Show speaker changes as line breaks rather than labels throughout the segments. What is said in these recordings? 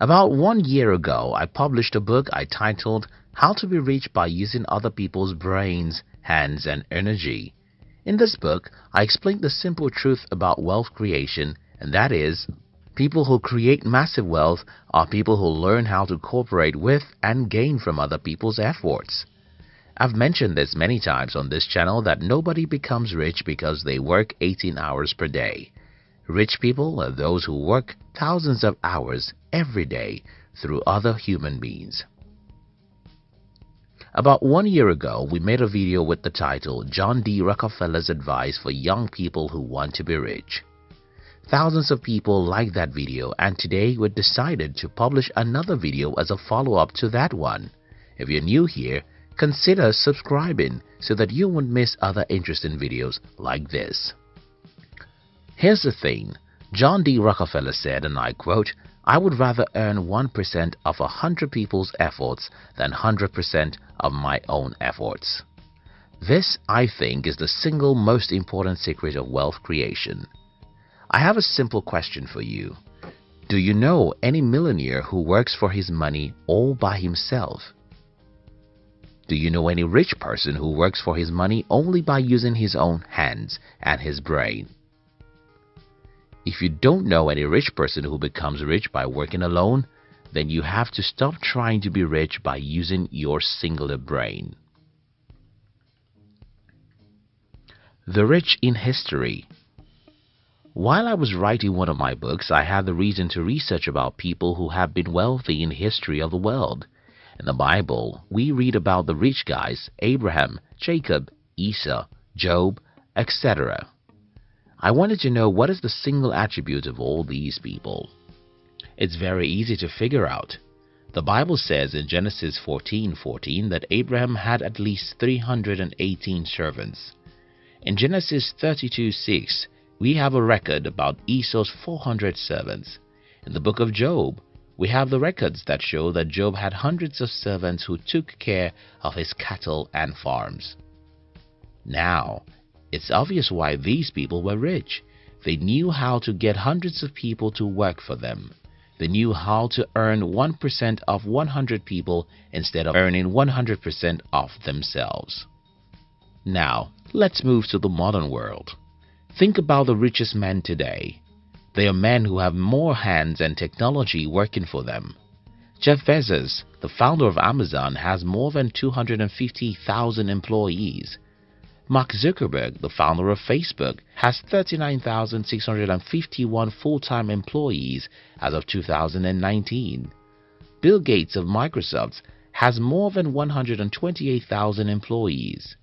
About 1 year ago, I published a book I titled How to Be Rich by Using Other People's Brains, Hands and Energy. In this book, I explained the simple truth about wealth creation, and that is, people who create massive wealth are people who learn how to cooperate with and gain from other people's efforts. I've mentioned this many times on this channel that nobody becomes rich because they work 18 hours per day. Rich people are those who work thousands of hours every day through other human beings. About 1 year ago, we made a video with the title John D. Rockefeller's Advice for Young People Who Want to Be Rich. Thousands of people liked that video, and today we decided to publish another video as a follow-up to that one. If you're new here, consider subscribing so that you won't miss other interesting videos like this. Here's the thing. John D. Rockefeller said, and I quote, "I would rather earn 1% of 100 people's efforts than 100% of my own efforts." This, I think, is the single most important secret of wealth creation. I have a simple question for you. Do you know any millionaire who works for his money all by himself? Do you know any rich person who works for his money only by using his own hands and his brain? If you don't know any rich person who becomes rich by working alone, then you have to stop trying to be rich by using your singular brain. The rich in history. While I was writing one of my books, I had the reason to research about people who have been wealthy in the history of the world. In the Bible, we read about the rich guys, Abraham, Jacob, Esau, Job, etc. I wanted to know what is the single attribute of all these people. It's very easy to figure out. The Bible says in Genesis 14:14 that Abraham had at least 318 servants. In Genesis 32:6, we have a record about Esau's 400 servants. In the book of Job, we have the records that show that Job had hundreds of servants who took care of his cattle and farms. Now, it's obvious why these people were rich. They knew how to get hundreds of people to work for them. They knew how to earn 1% of 100 people instead of earning 100% of themselves. Now, let's move to the modern world. Think about the richest men today. They are men who have more hands and technology working for them. Jeff Bezos, the founder of Amazon, has more than 250,000 employees. Mark Zuckerberg, the founder of Facebook, has 39,651 full-time employees as of 2019. Bill Gates of Microsoft has more than 128,000 employees.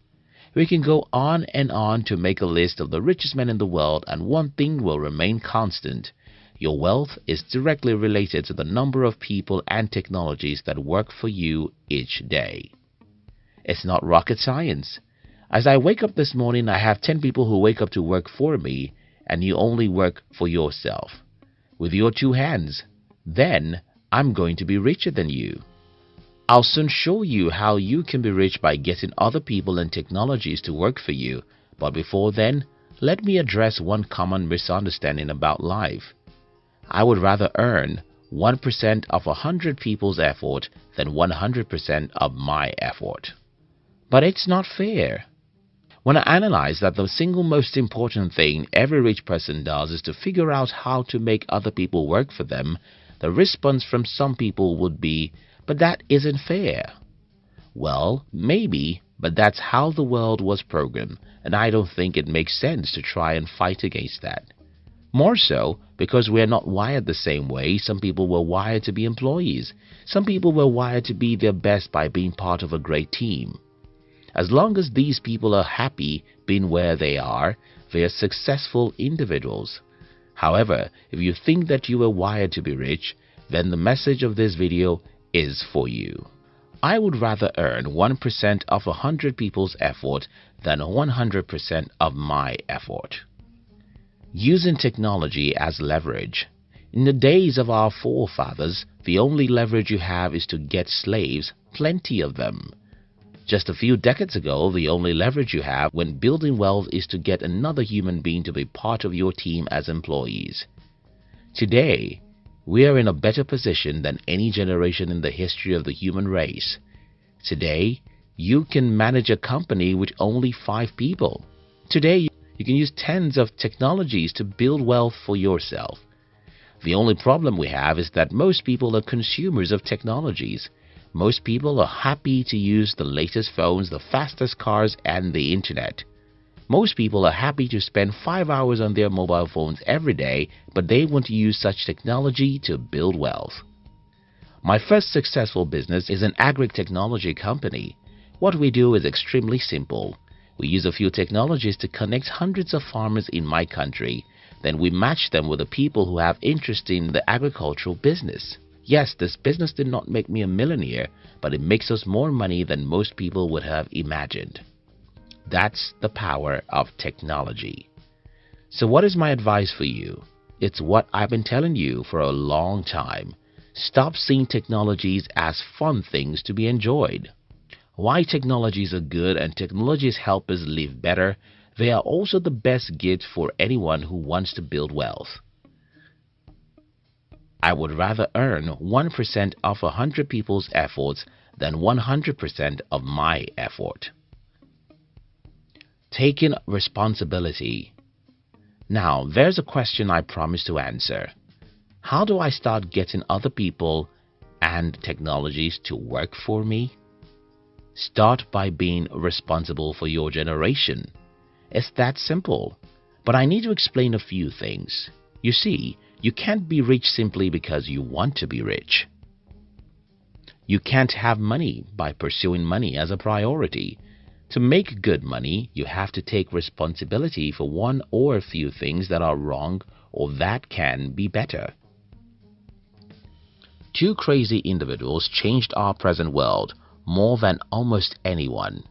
We can go on and on to make a list of the richest men in the world, and one thing will remain constant. Your wealth is directly related to the number of people and technologies that work for you each day. It's not rocket science. As I wake up this morning, I have 10 people who wake up to work for me, and you only work for yourself. With your two hands, then I'm going to be richer than you. I'll soon show you how you can be rich by getting other people and technologies to work for you. But before then, let me address one common misunderstanding about life. I would rather earn 1% of 100 people's effort than 100% of my effort. But it's not fair. When I analyze that the single most important thing every rich person does is to figure out how to make other people work for them, the response from some people would be, "But that isn't fair." Well, maybe, but that's how the world was programmed, and I don't think it makes sense to try and fight against that. More so, because we are not wired the same way. Some people were wired to be employees. Some people were wired to be their best by being part of a great team. As long as these people are happy being where they are successful individuals. However, if you think that you are wired to be rich, then the message of this video is for you. I would rather earn 1% of 100 people's effort than 100% of my effort. Using technology as leverage. In the days of our forefathers, the only leverage you have is to get slaves, plenty of them. Just a few decades ago, the only leverage you have when building wealth is to get another human being to be part of your team as employees. Today, We are in a better position than any generation in the history of the human race. Today, you can manage a company with only 5 people. Today, you can use tens of technologies to build wealth for yourself. The only problem we have is that most people are consumers of technologies. Most people are happy to use the latest phones, the fastest cars, and the internet. Most people are happy to spend 5 hours on their mobile phones every day, but they want to use such technology to build wealth. My first successful business is an agri-technology company. What we do is extremely simple. We use a few technologies to connect hundreds of farmers in my country. Then we match them with the people who have interest in the agricultural business. Yes, this business did not make me a millionaire, but it makes us more money than most people would have imagined. That's the power of technology. So what is my advice for you? It's what I've been telling you for a long time. Stop seeing technologies as fun things to be enjoyed. Why technologies are good and technologies help us live better, they are also the best gift for anyone who wants to build wealth. I would rather earn 1% of 100 people's efforts than 100% of my effort. Taking responsibility. Now, there's a question I promised to answer. How do I start getting other people and technologies to work for me? Start by being responsible for your generation. It's that simple. But I need to explain a few things. You see, you can't be rich simply because you want to be rich. You can't have money by pursuing money as a priority. To make good money, you have to take responsibility for one or a few things that are wrong or that can be better. 2 crazy individuals changed our present world more than almost anyone.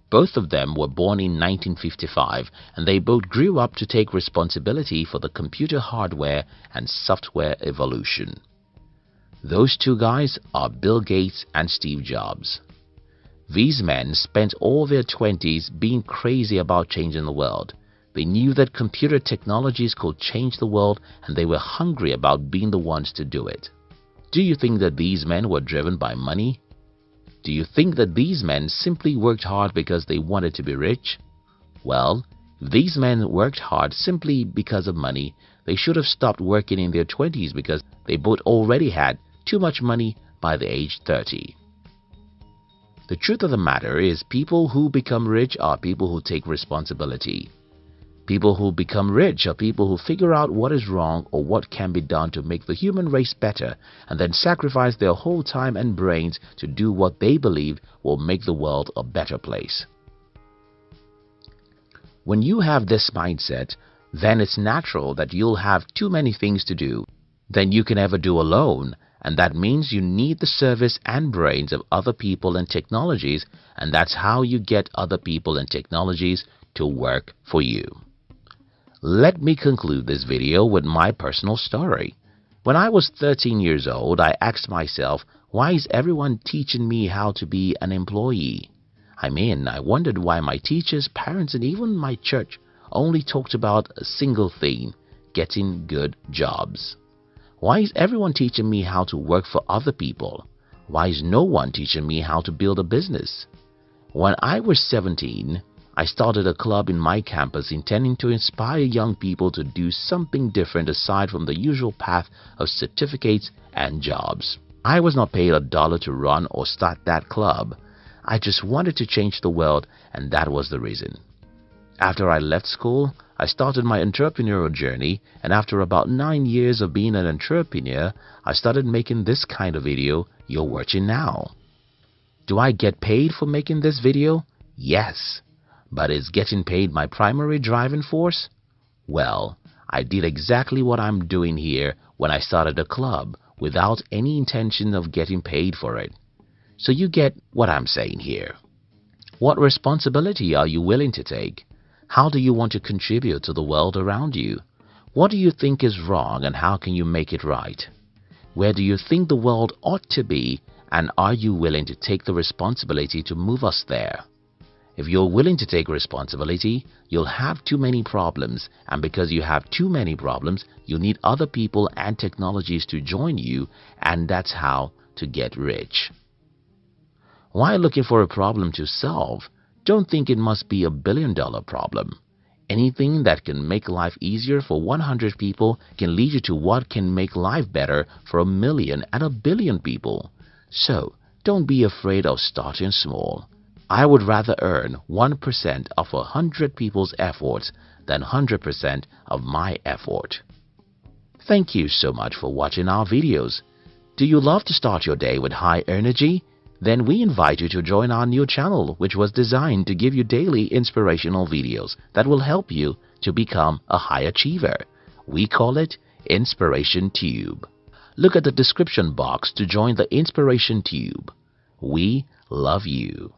Both of them were born in 1955 and they both grew up to take responsibility for the computer hardware and software evolution. Those 2 guys are Bill Gates and Steve Jobs. These men spent all their 20s being crazy about changing the world. They knew that computer technologies could change the world and they were hungry about being the ones to do it. Do you think that these men were driven by money? Do you think that these men simply worked hard because they wanted to be rich? Well, if these men worked hard simply because of money, they should have stopped working in their 20s because they both already had too much money by the age 30. The truth of the matter is people who become rich are people who take responsibility. People who become rich are people who figure out what is wrong or what can be done to make the human race better and then sacrifice their whole time and brains to do what they believe will make the world a better place. When you have this mindset, then it's natural that you'll have too many things to do than you can ever do alone, and that means you need the service and brains of other people and technologies, and that's how you get other people and technologies to work for you. Let me conclude this video with my personal story. When I was 13 years old, I asked myself, why is everyone teaching me how to be an employee? I wondered why my teachers, parents, and even my church only talked about a single theme: getting good jobs. Why is everyone teaching me how to work for other people? Why is no one teaching me how to build a business? When I was 17, I started a club in my campus intending to inspire young people to do something different aside from the usual path of certificates and jobs. I was not paid $1 to run or start that club. I just wanted to change the world, and that was the reason. After I left school, I started my entrepreneurial journey, and after about 9 years of being an entrepreneur, I started making this kind of video you're watching now. Do I get paid for making this video? Yes. But is getting paid my primary driving force? Well, I did exactly what I'm doing here when I started a club without any intention of getting paid for it. So you get what I'm saying here. What responsibility are you willing to take? How do you want to contribute to the world around you? What do you think is wrong and how can you make it right? Where do you think the world ought to be, and are you willing to take the responsibility to move us there? If you're willing to take responsibility, you'll have too many problems, and because you have too many problems, you need other people and technologies to join you, and that's how to get rich. While looking for a problem to solve, don't think it must be $1 billion problem. Anything that can make life easier for 100 people can lead you to what can make life better for 1 million and 1 billion people. So, don't be afraid of starting small. I would rather earn 1% of 100 people's efforts than 100% of my effort. Thank you so much for watching our videos. Do you love to start your day with high energy? Then we invite you to join our new channel, which was designed to give you daily inspirational videos that will help you to become a high achiever. We call it Inspiration Tube. Look at the description box to join the Inspiration Tube. We love you.